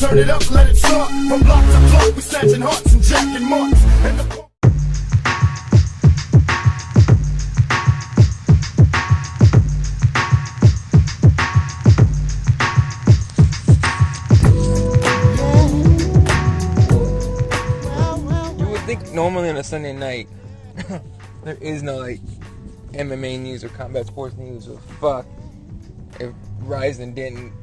Turn it up, let it start. From block to block, we snatching hearts and jacking marks. And the normally on a Sunday night, there is no like MMA news or combat sports news or fuck if RIZIN didn't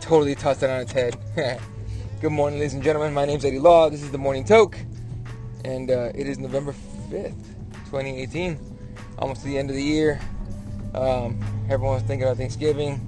totally toss it on its head. Good morning, ladies and gentlemen. My name's Eddie Law. This is the Morning Toke, and it is November 5th, 2018. Almost to the end of the year. Everyone's thinking about Thanksgiving.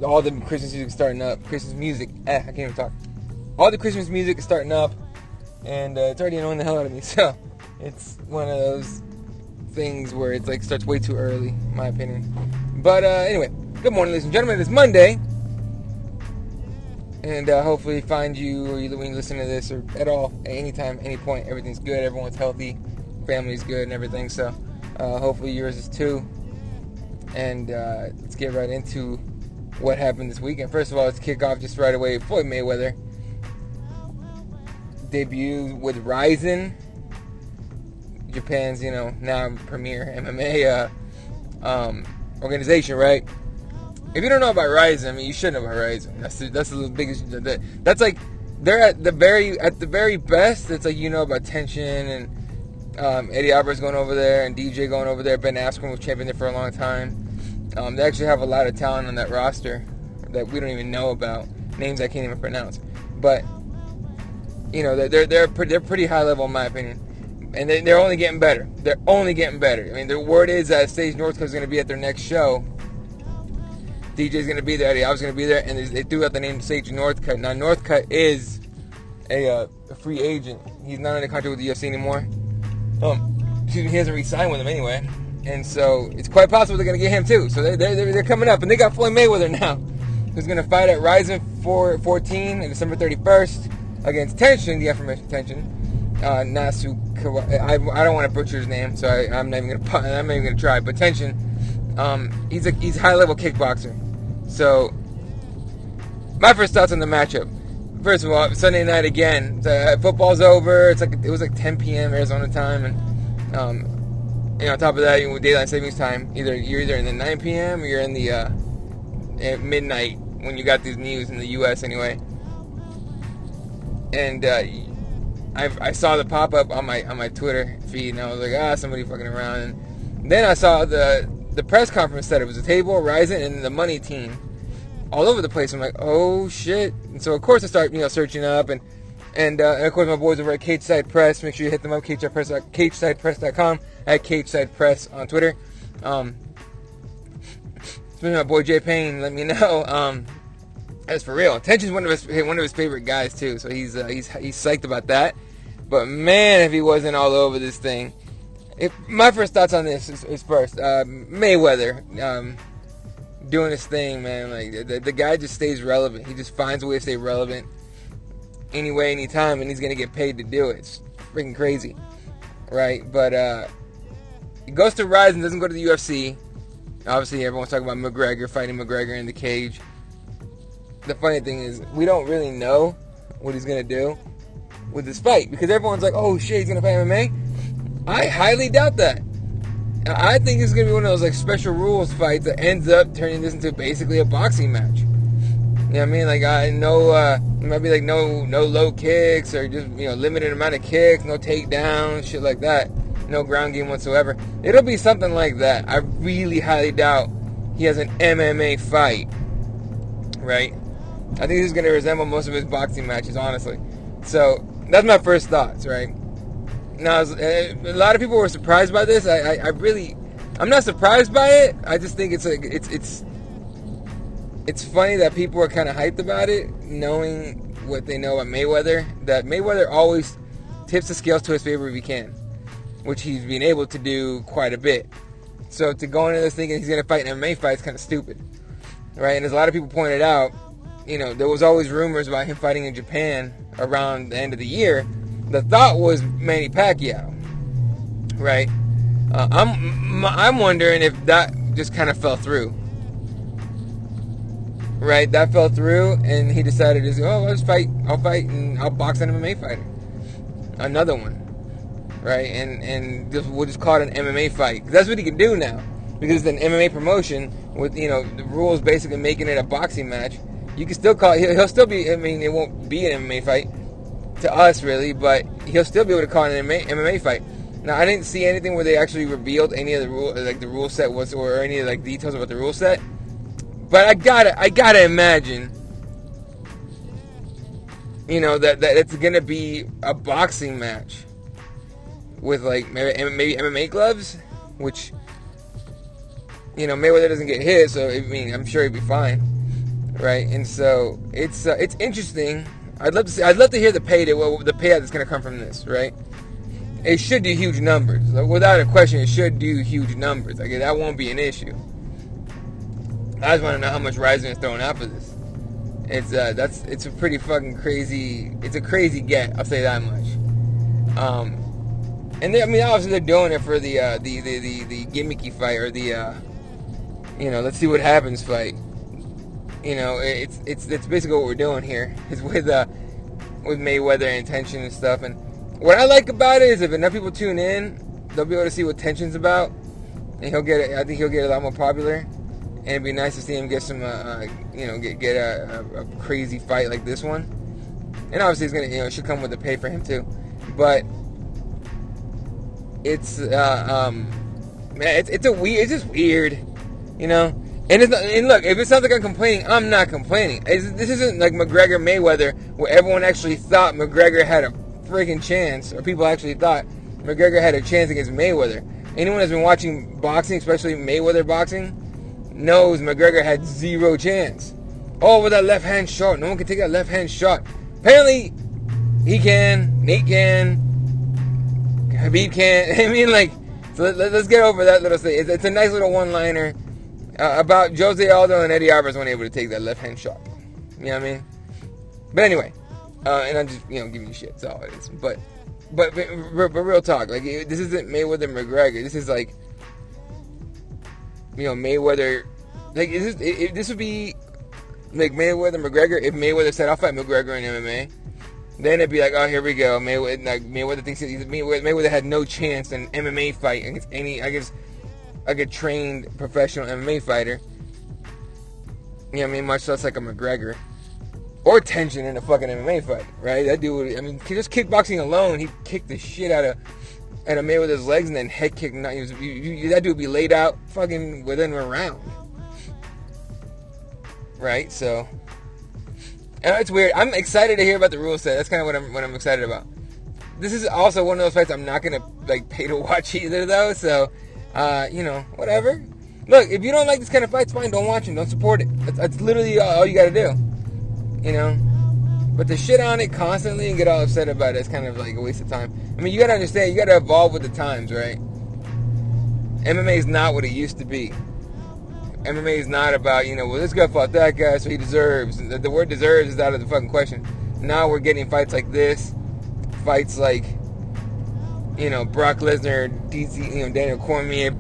All the Christmas music is starting up. Christmas music. I can't even talk. All the Christmas music is starting up. And it's already annoying the hell out of me, so it's one of those things where it's like starts way too early, in my opinion. But anyway, good morning, ladies and gentlemen. It's Monday, and hopefully find you, or you when you listen to this, or at all, at any time, any point, everything's good, everyone's healthy, family's good, and everything. So hopefully yours is too. And let's get right into what happened this weekend. First of all, let's kick off just right away. Floyd Mayweather debut with RIZIN, Japan's, now premier MMA organization, right? If you don't know about RIZIN, I mean, you should know about RIZIN. That's the biggest. That's like they're at the very best. It's like about Tenshin and Eddie Alvarez going over there and DJ going over there. Ben Askren was champion there for a long time. They actually have a lot of talent on that roster that we don't even know about. Names I can't even pronounce, but. They're pretty high level in my opinion, and they're only getting better. They're only getting better. I mean, the word is that Sage Northcutt is going to be at their next show. DJ's going to be there. I was going to be there, and they threw out the name Sage Northcutt. Now Northcutt is a free agent. He's not under contract with the UFC anymore. He hasn't re-signed with them anyway, and so it's quite possible they're going to get him too. So they're coming up, and they got Floyd Mayweather now, who's going to fight at RIZIN 14 on December 31st. Against Tenshin, the aforementioned Tenshin, Nasu. I don't want to butcher his name, so I'm not even gonna try. But Tenshin, he's a high level kickboxer. So my first thoughts on the matchup. First of all, Sunday night again. Football's over. It was like 10 p.m. Arizona time, and on top of that, with daylight savings time, you're either in the 9 p.m. or you're in the at midnight when you got these news in the U.S. anyway. And I saw the pop up on my Twitter feed, and I was like, somebody fucking around. And then I saw the press conference that it was a table, RIZIN, and the money team all over the place. I'm like, oh shit! And so of course I start searching up, and of course my boys over at Cageside Press. Make sure you hit them up, CagesidePress.com, at Cageside Press on Twitter. Especially my boy Jay Payne, let me know. That's for real. Tenshin's one of his favorite guys too, so he's psyched about that. But man, if he wasn't all over this thing. My first thoughts on this is first Mayweather doing his thing, man. Like the guy just stays relevant. He just finds a way to stay relevant anyway, anytime, and he's gonna get paid to do it. It's freaking crazy, right? But he goes to RIZIN, doesn't go to the UFC. Obviously, everyone's talking about McGregor fighting McGregor in the cage. The funny thing is, we don't really know what he's going to do with this fight, because everyone's like, oh shit, he's going to fight MMA. I highly doubt that. I think it's going to be one of those like special rules fights that ends up turning this into basically a boxing match. You know what I mean? Like, I know it might be like no low kicks, or just limited amount of kicks, no takedowns, shit like that, no ground game whatsoever. It'll be something like that. I really highly doubt he has an MMA fight, right? I think this is going to resemble most of his boxing matches, honestly. So that's my first thoughts, right? Now, a lot of people were surprised by this. I'm not surprised by it. I just think it's funny that people are kind of hyped about it, knowing what they know about Mayweather. That Mayweather always tips the scales to his favor if he can, which he's been able to do quite a bit. So to go into this thinking he's going to fight an MMA fight is kind of stupid, right? And as a lot of people pointed out, there was always rumors about him fighting in Japan around the end of the year. The thought was Manny Pacquiao, right? I'm wondering if that just kind of fell through. right? That fell through, and he decided to say, oh, I'll fight, and I'll box an MMA fighter. Another one, right? And we'll just call it an MMA fight. That's what he can do now. Because it's an MMA promotion with, the rules basically making it a boxing match. You can still call it, he'll still be, I mean, it won't be an MMA fight to us, really, but he'll still be able to call it an MMA fight. Now, I didn't see anything where they actually revealed any of the rule set was, or any details about the rule set. But I gotta imagine, that it's gonna be a boxing match with maybe MMA gloves, which Mayweather doesn't get hit, so I mean I'm sure he'd be fine, right? And so it's interesting. I'd love to hear the payout that's gonna come from this, right? It should do huge numbers, without a question. It should do huge numbers. That won't be an issue. I just want to know how much RIZIN is throwing out for this. It's a pretty fucking crazy. It's a crazy get. I'll say that much. And obviously they're doing it for the gimmicky fight, or the let's see what happens fight. It's basically what we're doing here is with Mayweather and Tenshin and stuff. And what I like about it is if enough people tune in, they'll be able to see what Tenshin's about, and I think he'll get a lot more popular. And it'd be nice to see him get some, get a crazy fight like this one. And obviously it's gonna, it should come with a pay for him too. But it's, man, it's just weird, And look, if it sounds like I'm complaining, I'm not complaining. This isn't like McGregor Mayweather, where everyone actually thought McGregor had a freaking chance, or people actually thought McGregor had a chance against Mayweather. Anyone that's been watching boxing, especially Mayweather boxing, knows McGregor had zero chance. Oh, with that left hand shot. No one can take that left hand shot. Apparently, he can. Nate can. Habib can. I mean, so let's get over that little thing. It's a nice little one-liner about Jose Aldo and Eddie Alvarez weren't able to take that left hand shot. You know what I mean? But anyway, and I'm just giving you shit. That's all it is. But real talk. This isn't Mayweather McGregor. This is Mayweather, this would be like Mayweather McGregor if Mayweather said I'll fight McGregor in MMA. Then it'd be like, oh, here we go. Mayweather thinks Mayweather had no chance in MMA fight against any, I guess, like a trained professional MMA fighter. You know what I mean? Much less like a McGregor or Tenshin in a fucking MMA fight, right? That dude, just kickboxing alone, he kicked the shit out of Mayweather's legs and then head kick. That dude would be laid out fucking within a round. Right? So, it's weird. I'm excited to hear about the rule set. That's kind of what I'm excited about. This is also one of those fights I'm not going to pay to watch either, though. So, whatever. Look, if you don't like this kind of fights, fine. Don't watch it. Don't support it. That's literally all you got to do. But to shit on it constantly and get all upset about it is kind of like a waste of time. You got to understand, you got to evolve with the times, right? MMA is not what it used to be. MMA is not about, this guy fought that guy, so he deserves. The word deserves is out of the fucking question. Now we're getting fights like this. Fights like, Brock Lesnar, DC, Daniel Cormier,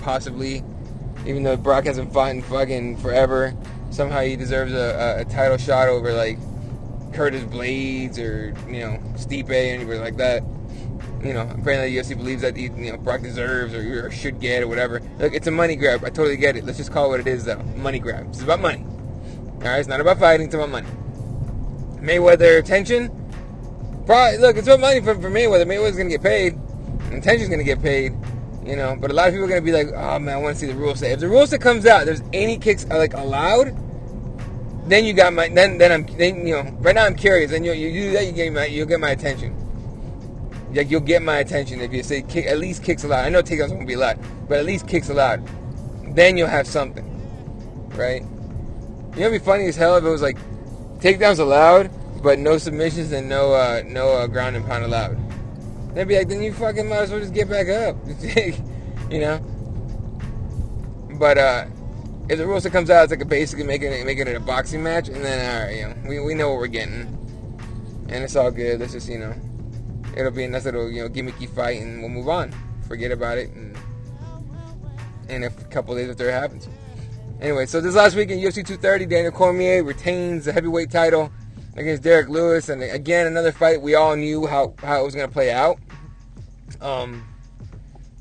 possibly. Even though Brock hasn't fought in fucking forever. Somehow he deserves a title shot over Curtis Blades or Stipe, anybody like that. Apparently the UFC believes that Brock deserves or should get or whatever. Look, it's a money grab. I totally get it. Let's just call it what it is, though. Money grab. It's about money. All right, it's not about fighting. It's about money. Mayweather, Tenshin. Look, it's about money for Mayweather. Mayweather's gonna get paid, and Tenshin's gonna get paid. But a lot of people are gonna be like, oh man, I want to see the rule set. If the rule set comes out, there's any kicks allowed, then you got my then right now I'm curious. Then you do that, you'll get my attention. You'll get my attention if you say at least kicks allowed. I know takedowns won't be allowed, but at least kicks allowed. Then you'll have something, right? It'd be funny as hell if it was like takedowns allowed, but no submissions and no ground and pound allowed. They'd be like, then you fucking might as well just get back up, But if the rule set comes out, it's like basically making it a boxing match, and then all right, we know what we're getting, and it's all good. Let's just it'll be a nice little gimmicky fight, and we'll move on. Forget about it, and in a couple days after it happens. Anyway, so this last week in UFC 230, Daniel Cormier retains the heavyweight title against Derek Lewis, and again, another fight we all knew how it was going to play out. And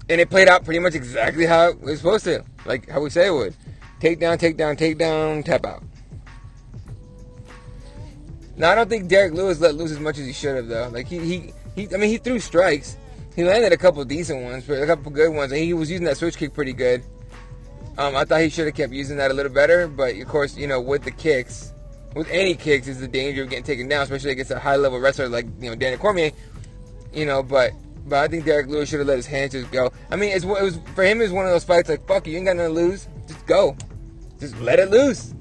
it played out pretty much exactly how it was supposed to, like how we say it would. Takedown, takedown, takedown, tap out. Now, I don't think Derek Lewis let loose as much as he should have, though. Like, he threw strikes. He landed a couple decent ones, but a couple good ones, and he was using that switch kick pretty good. I thought he should have kept using that a little better, but of course, with the kicks, with any kicks, is the danger of getting taken down, especially against a high-level wrestler like Daniel Cormier. But I think Derek Lewis should have let his hands just go. I mean, it was for him. It was one of those fights like, fuck, you ain't got nothing to lose. Just go, just let it loose.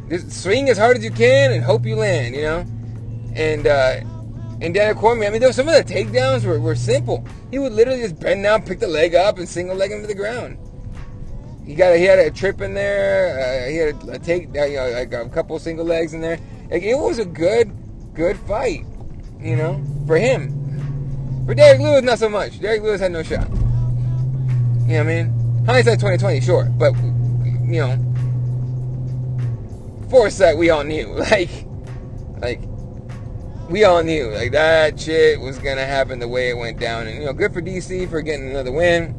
Just swing as hard as you can and hope you land. And Daniel Cormier, I mean, some of the takedowns were simple. He would literally just bend down, pick the leg up, and single leg him to the ground. He had a trip in there. He had like a couple single legs in there. Like, it was a good fight, for him. For Derek Lewis, not so much. Derek Lewis had no shot. You know what I mean? Hindsight 2020, sure, but foresight, we all knew. Like we all knew, like, that shit was gonna happen the way it went down. And good for DC for getting another win.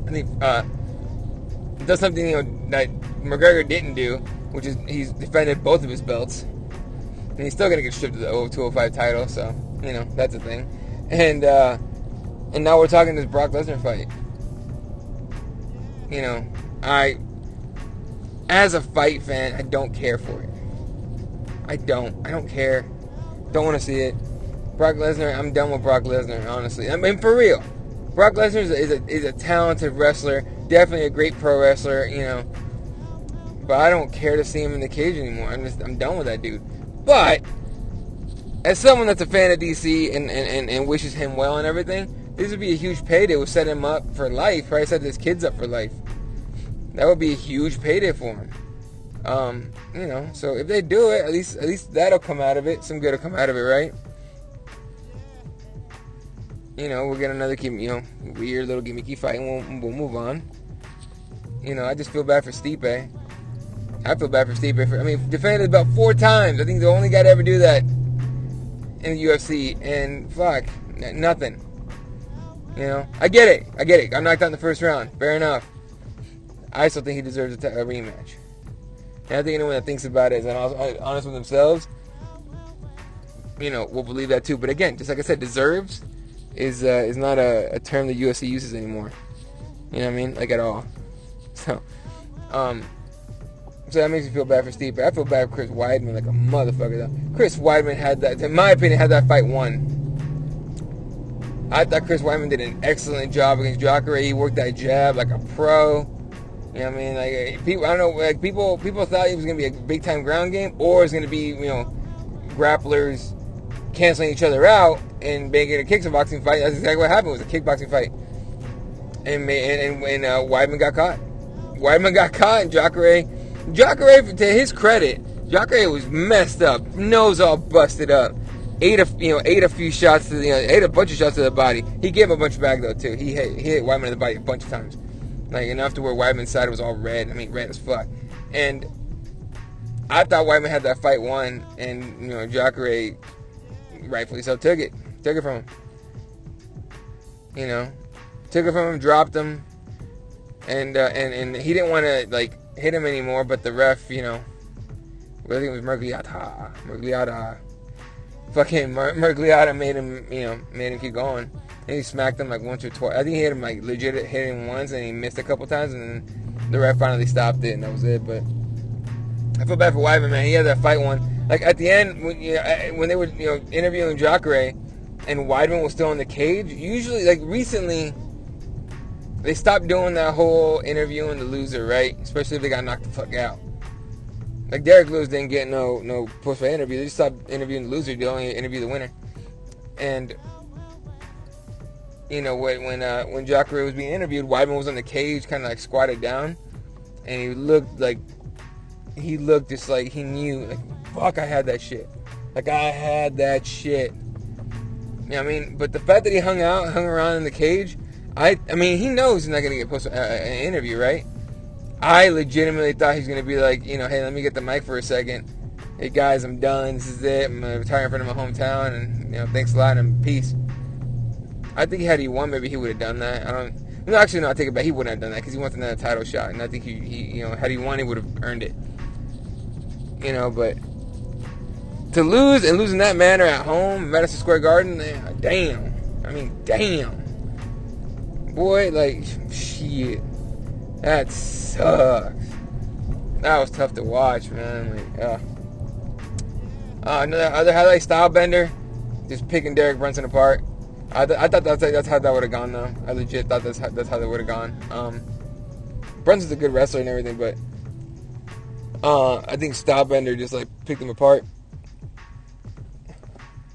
I think does something that McGregor didn't do, which is he's defended both of his belts, and he's still gonna get stripped of the 205 title. So that's a thing. And now we're talking this Brock Lesnar fight. As a fight fan, I don't care for it. I don't care. Don't want to see it. Brock Lesnar, I'm done with Brock Lesnar, honestly. I mean, for real. Brock Lesnar is a talented wrestler, definitely a great pro wrestler, but I don't care to see him in the cage anymore. I'm done with that dude. But as someone that's a fan of DC and wishes him well and everything, this would be a huge payday. It would set him up for life. Probably set his kids up for life. That would be a huge payday for him. So if they do it, at least that'll come out of it. Some good will come out of it, right? We'll get another weird little gimmicky fight, and we'll move on. I just feel bad for Stipe. I feel bad for Stipe. Defended about 4 times. I think the only guy to ever do that in the UFC, and fuck, nothing. I get it. Got knocked out in the first round. Fair enough. I still think he deserves a rematch. And I think anyone that thinks about it is honest with themselves, will believe that too. But again, just like I said, deserves is not a term the UFC uses anymore. You know what I mean? Like, at all. So that makes me feel bad for Steve. I feel bad for Chris Weidman like a motherfucker, though. Chris Weidman had that, in my opinion, had that fight won. I thought Chris Weidman did an excellent job against Jacare. He worked that jab like a pro. You know what I mean? Like, people, I don't know, like, people thought it was going to be a big-time ground game, or it's going to be, grapplers canceling each other out and making a kickboxing fight. That's exactly what happened. It was a kickboxing fight. And Weidman got caught. And Jacare, to his credit, Jacare was messed up, nose all busted up. Ate a few shots ate a bunch of shots to the body. He gave a bunch back though too. He hit Weidman in the body a bunch of times, like enough to where Weidman's side was all red. Red as fuck. And I thought Weidman had that fight won, and Jacare, rightfully so, took it from him. Took it from him, dropped him, and he didn't want to hit him anymore. But the ref, I think it was Mergliata. Fucking Mergliata made him keep going. And he smacked him like once or twice. I think he hit him legit hit him once, and he missed a couple times, and then the ref finally stopped it, and that was it. But I feel bad for Weidman, man. He had that fight one. Like, at the end, when they were interviewing Jacare, and Weidman was still in the cage. Usually, recently, they stopped doing that whole interviewing the loser, right? Especially if they got knocked the fuck out. Like, Derek Lewis didn't get no push for interview. They just stopped interviewing the loser. They only interview the winner. And when Jacare was being interviewed, Weidman was on the cage, kind of squatted down, and he looked just like he knew, fuck, I had that shit. You know what I mean? But the fact that he hung around in the cage, he knows he's not gonna get an interview, right? I legitimately thought he was going to be like, you know, hey, let me get the mic for a second. Hey, guys, I'm done. This is it. I'm going to retire in front of my hometown. And, you know, thanks a lot and peace. I think had he won, maybe he would have done that. No, actually, no, I take it back. He wouldn't have done that because he wants another title shot. And I think he, you know, had he won, he would have earned it. You know, but to lose and lose in that manner at home, Madison Square Garden, damn. I mean, damn. Boy, like, shit. That sucks. That was tough to watch, man. Like, another other highlight, Stylebender, just picking Derek Brunson apart. I thought that's how that would have gone, though. I legit thought that's how that would have gone. Brunson's a good wrestler and everything, but I think Stylebender just like picked him apart,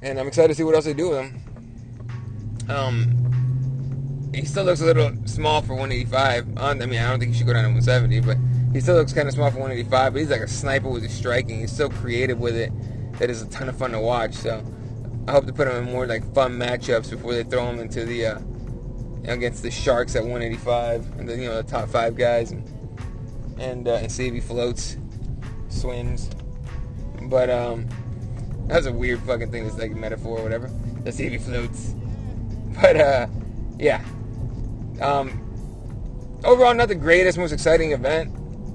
and I'm excited to see what else they do with him. He still looks a little small for 185. I mean, I don't think he should go down to 170, but he still looks kind of small for 185. But he's like a sniper with his striking. He's so creative with it that it's a ton of fun to watch. So I hope to put him in more like fun matchups before they throw him into the against the Sharks at 185, and then, you know, the top 5 guys, and see if he floats, swims. But that's a weird fucking thing. It's like a metaphor or whatever. Let's see if he floats. But yeah. Overall, not the greatest, most exciting event.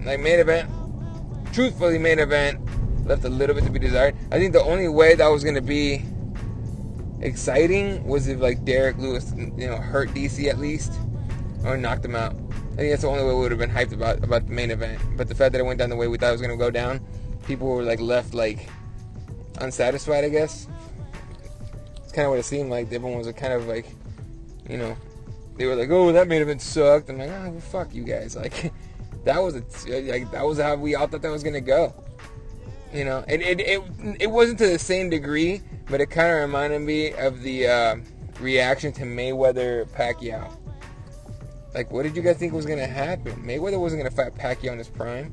Like, main event, truthfully, main event left a little bit to be desired. I think the only way that was going to be exciting was if, like, Derek Lewis, you know, hurt DC at least, or knocked him out. I think that's the only way we would have been hyped about the main event. But the fact that it went down the way we thought it was going to go down, people were, like, left, like, unsatisfied, I guess. It's kind of what it seemed like. Everyone was kind of, like, you know, they were like, "Oh, that main event sucked." I'm like, "Oh, well, fuck you guys!" Like, that was how we all thought that was gonna go. You know, and it wasn't to the same degree, but it kind of reminded me of the reaction to Mayweather Pacquiao. Like, what did you guys think was gonna happen? Mayweather wasn't gonna fight Pacquiao in his prime.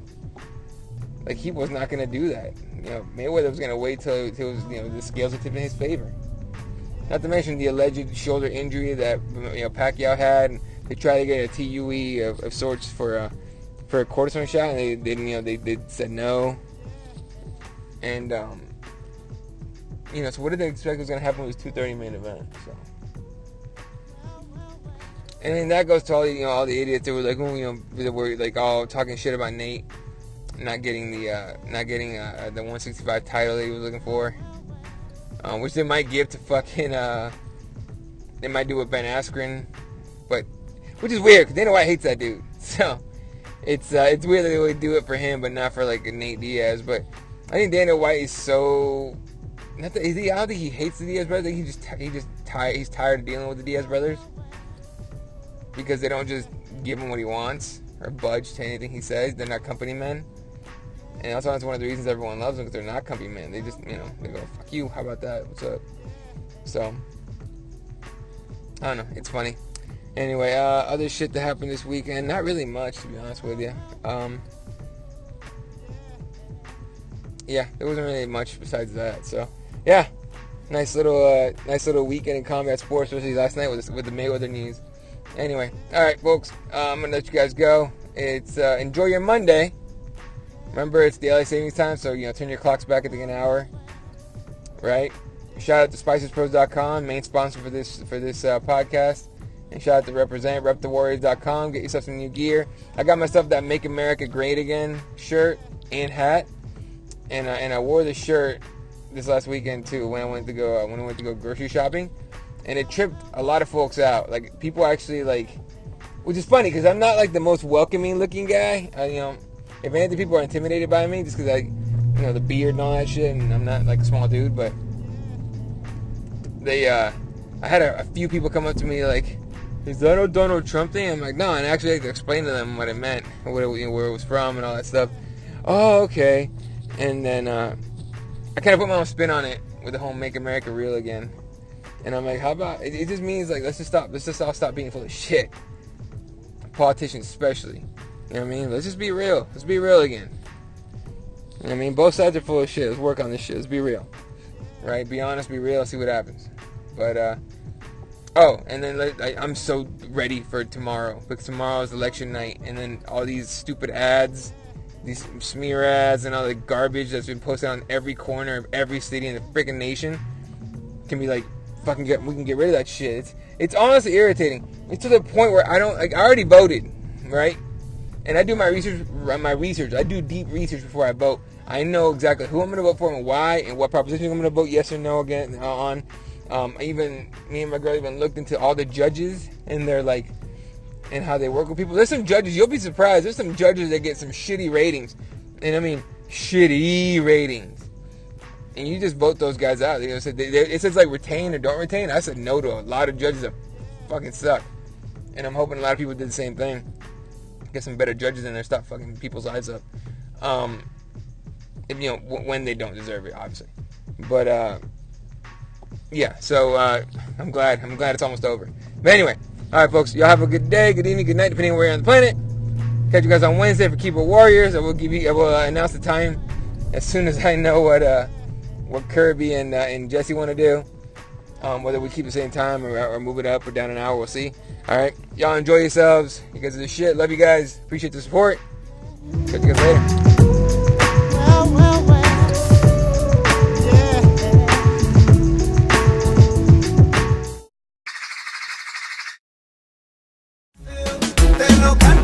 Like, he was not gonna do that. You know, Mayweather was gonna wait till it was, you know, the scales were tipped in his favor. Not to mention the alleged shoulder injury that, you know, Pacquiao had. And they tried to get a TUE of sorts for a cortisone shot, and they said no. And you know, so what did they expect was going to happen with this 2:30 main event? So, and then that goes to all the, you know, all the idiots that were like, oh, you know, they were like all talking shit about Nate not getting the 165 title that he was looking for. Which they might give to fucking, they might do with Ben Askren, but, which is weird, because Dana White hates that dude, so, it's weird that they would do it for him, but not for, like, Nate Diaz. But I think Dana White is so, I don't think he hates the Diaz brothers. I think he's tired of dealing with the Diaz brothers, because they don't just give him what he wants, or budge to anything he says. They're not company men. And also, that's one of the reasons everyone loves them, because they're not company men. They just, you know, they go, fuck you, how about that, what's up? So, I don't know, it's funny. Anyway, other shit that happened this weekend, not really much, to be honest with you. Yeah, there wasn't really much besides that. So, yeah, nice little weekend in combat sports, especially last night with the Mayweather news. Anyway, all right, folks, I'm gonna let you guys go. It's enjoy your Monday. Remember, it's daylight savings time, so, you know, turn your clocks back at the hour, right? Shout out to SpicesPros.com, main sponsor for this podcast, and shout out to RepTheWarriors.com. Get yourself some new gear. I got myself that Make America Great Again shirt and hat, and I wore the shirt this last weekend too when I went to go grocery shopping, and it tripped a lot of folks out. Like, people actually, like, which is funny because I'm not like the most welcoming looking guy. You know. If anything, people are intimidated by me just because you know, the beard and all that shit, and I'm not like a small dude. But I had a few people come up to me like, "Is that a Donald Trump thing?" I'm like, "No," and I actually had to explain to them what it meant, and where it was from, and all that stuff. Oh, okay. And then I kind of put my own spin on it with the whole "Make America Real Again," and I'm like, "How about it just means like let's just all stop being full of shit, politicians especially." You know what I mean? Let's just be real. Let's be real again. You know what I mean? Both sides are full of shit. Let's work on this shit. Let's be real. Right? Be honest, be real, see what happens. But, Oh, and then I'm so ready for tomorrow, because tomorrow is election night, and then all these stupid ads, these smear ads, and all the garbage that's been posted on every corner of every city in the freaking nation can be like, we can get rid of that shit. It's honestly irritating. It's to the point where I already voted, right? And I do my research. I do deep research before I vote. I know exactly who I'm going to vote for and why, and what proposition I'm going to vote yes or no again on. Me and my girl even looked into all the judges and their and how they work with people. There's some judges, you'll be surprised. There's some judges that get some shitty ratings, and I mean shitty ratings. And you just vote those guys out. It says like retain or don't retain. I said no to a lot of judges that fucking suck, and I'm hoping a lot of people did the same thing. Get some better judges in there. Stop fucking people's eyes up. When they don't deserve it, obviously. But yeah. So I'm glad it's almost over. But anyway, all right, folks. Y'all have a good day, good evening, good night, depending on where you're on the planet. Catch you guys on Wednesday for Keyboard Warriors. I will announce the time as soon as I know what Kirby and Jesse want to do. Whether we keep the same time or move it up or down an hour, we'll see. All right, y'all enjoy yourselves. You guys are the shit. Love you guys. Appreciate the support. Catch you guys later. Te lo canto.